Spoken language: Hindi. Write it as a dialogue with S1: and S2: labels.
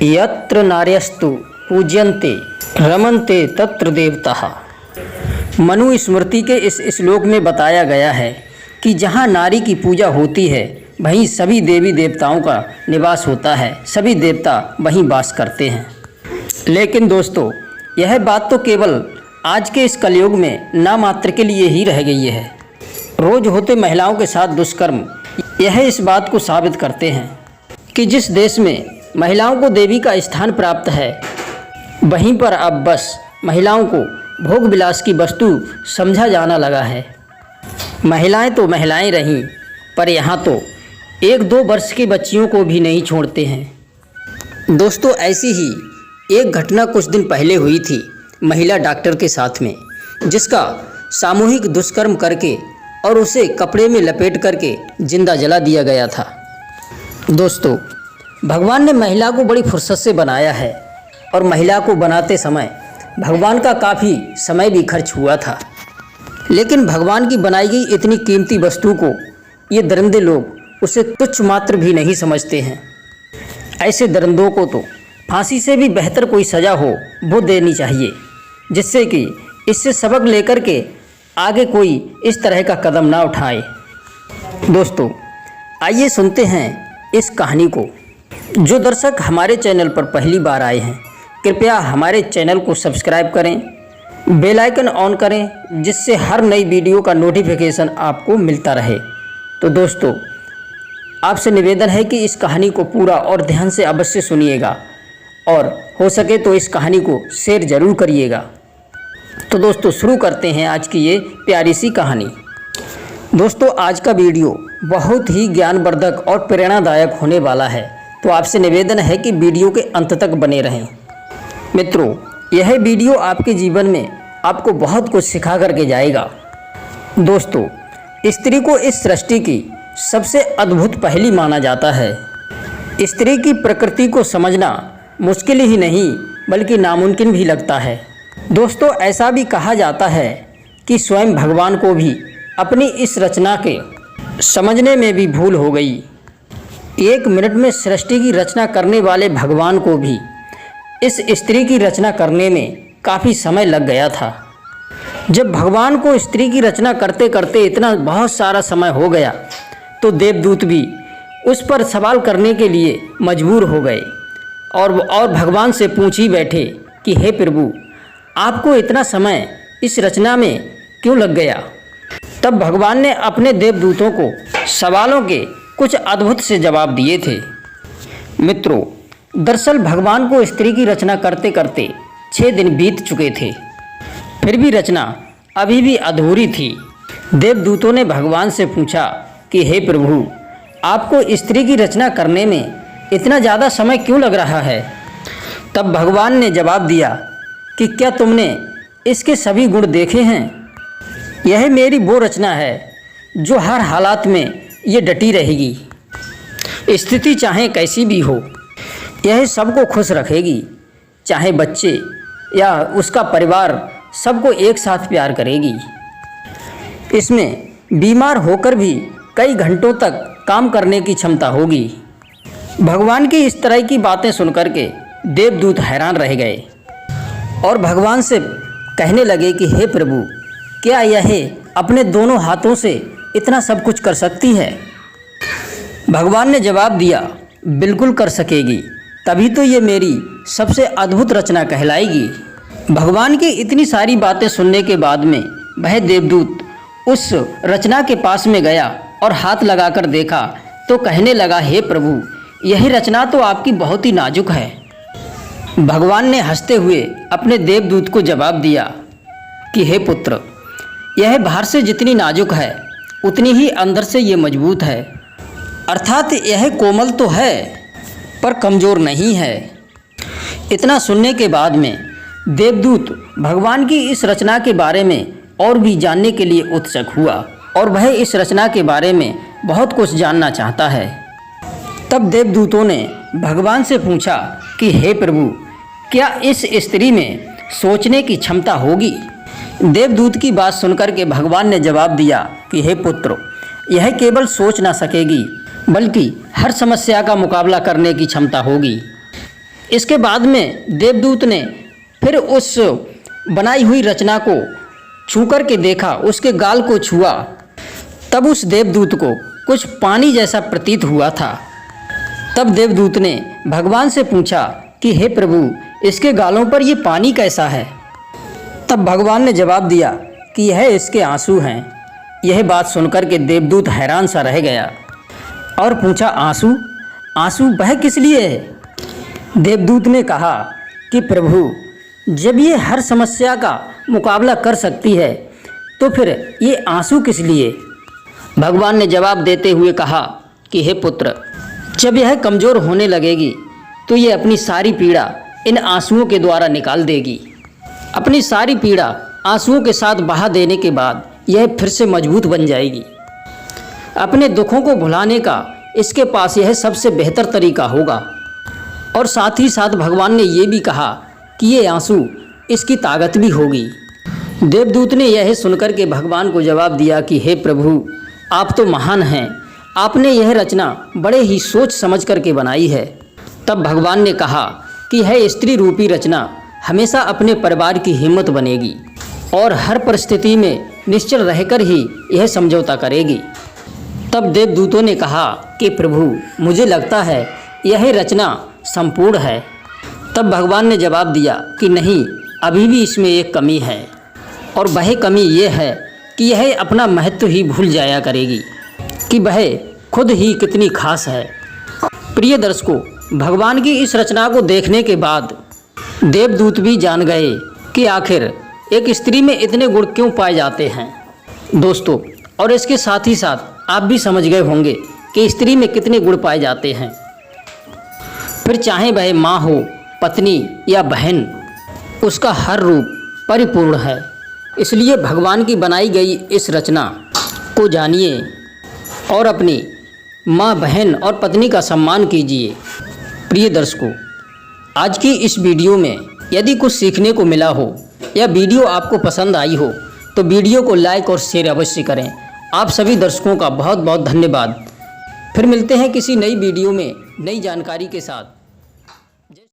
S1: यत्र नार्यस्तु पूज्यन्ते रमन्ते तत्र देवताः। मनु स्मृति के इस श्लोक में बताया गया है कि जहाँ नारी की पूजा होती है वहीं सभी देवी देवताओं का निवास होता है, सभी देवता वहीं वास करते हैं। लेकिन दोस्तों, यह बात तो केवल आज के इस कलयुग में नामात्र के लिए ही रह गई है। रोज होते महिलाओं के साथ दुष्कर्म यह इस बात को साबित करते हैं कि जिस देश में महिलाओं को देवी का स्थान प्राप्त है वहीं पर अब बस महिलाओं को भोग विलास की वस्तु समझा जाना लगा है। महिलाएं तो महिलाएं रहीं, पर यहाँ तो 1-2 वर्ष की बच्चियों को भी नहीं छोड़ते हैं। दोस्तों, ऐसी ही एक घटना कुछ दिन पहले हुई थी महिला डॉक्टर के साथ में, जिसका सामूहिक दुष्कर्म करके और उसे कपड़े में लपेट करके जिंदा जला दिया गया था। दोस्तों, भगवान ने महिला को बड़ी फुर्सत से बनाया है और महिला को बनाते समय भगवान का काफ़ी समय भी खर्च हुआ था। लेकिन भगवान की बनाई गई इतनी कीमती वस्तु को ये दरिंदे लोग उसे तुच्छ मात्र भी नहीं समझते हैं। ऐसे दरिंदों को तो फांसी से भी बेहतर कोई सज़ा हो वो देनी चाहिए, जिससे कि इससे सबक लेकर के आगे कोई इस तरह का कदम ना उठाए। दोस्तों, आइए सुनते हैं इस कहानी को। जो दर्शक हमारे चैनल पर पहली बार आए हैं, कृपया हमारे चैनल को सब्सक्राइब करें, बेल आइकन ऑन करें, जिससे हर नई वीडियो का नोटिफिकेशन आपको मिलता रहे। तो दोस्तों, आपसे निवेदन है कि इस कहानी को पूरा और ध्यान से अवश्य सुनिएगा और हो सके तो इस कहानी को शेयर ज़रूर करिएगा। तो दोस्तों, शुरू करते हैं आज की ये प्यारी सी कहानी। दोस्तों, आज का वीडियो बहुत ही ज्ञानवर्धक और प्रेरणादायक होने वाला है, तो आपसे निवेदन है कि वीडियो के अंत तक बने रहें। मित्रों, यह वीडियो आपके जीवन में आपको बहुत कुछ सिखा करके जाएगा। दोस्तों, स्त्री को इस सृष्टि की सबसे अद्भुत पहेली माना जाता है। स्त्री की प्रकृति को समझना मुश्किल ही नहीं बल्कि नामुमकिन भी लगता है। दोस्तों, ऐसा भी कहा जाता है कि स्वयं भगवान को भी अपनी इस रचना के समझने में भी भूल हो गई। 1 मिनट में सृष्टि की रचना करने वाले भगवान को भी इस स्त्री की रचना करने में काफ़ी समय लग गया था। जब भगवान को स्त्री की रचना करते करते इतना बहुत सारा समय हो गया तो देवदूत भी उस पर सवाल करने के लिए मजबूर हो गए और भगवान से पूछ ही बैठे कि हे प्रभु, आपको इतना समय इस रचना में क्यों लग गया। तब भगवान ने अपने देवदूतों को सवालों के कुछ अद्भुत से जवाब दिए थे। मित्रों, दरअसल भगवान को स्त्री की रचना करते करते 6 दिन बीत चुके थे, फिर भी रचना अभी भी अधूरी थी। देवदूतों ने भगवान से पूछा कि हे प्रभु, आपको स्त्री की रचना करने में इतना ज़्यादा समय क्यों लग रहा है। तब भगवान ने जवाब दिया कि क्या तुमने इसके सभी गुण देखे हैं। यह मेरी वो रचना है जो हर हालात में ये डटी रहेगी, स्थिति चाहे कैसी भी हो। यह सबको खुश रखेगी, चाहे बच्चे या उसका परिवार, सबको एक साथ प्यार करेगी। इसमें बीमार होकर भी कई घंटों तक काम करने की क्षमता होगी। भगवान की इस तरह की बातें सुनकर के देवदूत हैरान रह गए और भगवान से कहने लगे कि हे प्रभु, क्या यह अपने दोनों हाथों से इतना सब कुछ कर सकती है। भगवान ने जवाब दिया, बिल्कुल कर सकेगी, तभी तो ये मेरी सबसे अद्भुत रचना कहलाएगी। भगवान की इतनी सारी बातें सुनने के बाद में वह देवदूत उस रचना के पास में गया और हाथ लगाकर देखा तो कहने लगा, हे प्रभु, यही रचना तो आपकी बहुत ही नाजुक है। भगवान ने हंसते हुए अपने देवदूत को जवाब दिया कि हे पुत्र, यह बाहर से जितनी नाजुक है उतनी ही अंदर से ये मजबूत है। अर्थात यह कोमल तो है पर कमज़ोर नहीं है। इतना सुनने के बाद में देवदूत भगवान की इस रचना के बारे में और भी जानने के लिए उत्सुक हुआ और वह इस रचना के बारे में बहुत कुछ जानना चाहता है। तब देवदूतों ने भगवान से पूछा कि हे प्रभु, क्या इस स्त्री में सोचने की क्षमता होगी। देवदूत की बात सुनकर के भगवान ने जवाब दिया कि हे पुत्र, यह केवल सोच ना सकेगी बल्कि हर समस्या का मुकाबला करने की क्षमता होगी। इसके बाद में देवदूत ने फिर उस बनाई हुई रचना को छू कर के देखा, उसके गाल को छुआ। तब उस देवदूत को कुछ पानी जैसा प्रतीत हुआ था। तब देवदूत ने भगवान से पूछा कि हे प्रभु, इसके गालों पर ये पानी कैसा है? तब भगवान ने जवाब दिया कि यह इसके आंसू हैं। यह बात सुनकर के देवदूत हैरान सा रह गया और पूछा, आंसू? आंसू बह किस लिए है? देवदूत ने कहा कि प्रभु, जब ये हर समस्या का मुकाबला कर सकती है तो फिर ये आंसू किस लिए? भगवान ने जवाब देते हुए कहा कि हे पुत्र, जब यह कमज़ोर होने लगेगी तो ये अपनी सारी पीड़ा इन आंसुओं के द्वारा निकाल देगी। अपनी सारी पीड़ा आंसुओं के साथ बहा देने के बाद यह फिर से मजबूत बन जाएगी। अपने दुखों को भुलाने का इसके पास यह सबसे बेहतर तरीका होगा। और साथ ही साथ भगवान ने ये भी कहा कि ये आंसू इसकी ताकत भी होगी। देवदूत ने यह सुनकर के भगवान को जवाब दिया कि हे प्रभु, आप तो महान हैं, आपने यह रचना बड़े ही सोच समझ करके बनाई है। तब भगवान ने कहा कि यह स्त्री रूपी रचना हमेशा अपने परिवार की हिम्मत बनेगी और हर परिस्थिति में निश्चल रहकर ही यह समझौता करेगी। तब देवदूतों ने कहा कि प्रभु, मुझे लगता है यह रचना संपूर्ण है। तब भगवान ने जवाब दिया कि नहीं, अभी भी इसमें एक कमी है, और वह कमी ये है कि यह अपना महत्व ही भूल जाया करेगी कि वह खुद ही कितनी खास है। प्रिय दर्शकों, भगवान की इस रचना को देखने के बाद देवदूत भी जान गए कि आखिर एक स्त्री में इतने गुण क्यों पाए जाते हैं। दोस्तों, और इसके साथ ही साथ आप भी समझ गए होंगे कि स्त्री में कितने गुण पाए जाते हैं। फिर चाहे वह माँ हो, पत्नी या बहन, उसका हर रूप परिपूर्ण है। इसलिए भगवान की बनाई गई इस रचना को जानिए और अपनी माँ, बहन और पत्नी का सम्मान कीजिए। प्रिय दर्शकों, आज की इस वीडियो में यदि कुछ सीखने को मिला हो या वीडियो आपको पसंद आई हो तो वीडियो को लाइक और शेयर अवश्य करें। आप सभी दर्शकों का बहुत बहुत धन्यवाद। फिर मिलते हैं किसी नई वीडियो में नई जानकारी के साथ।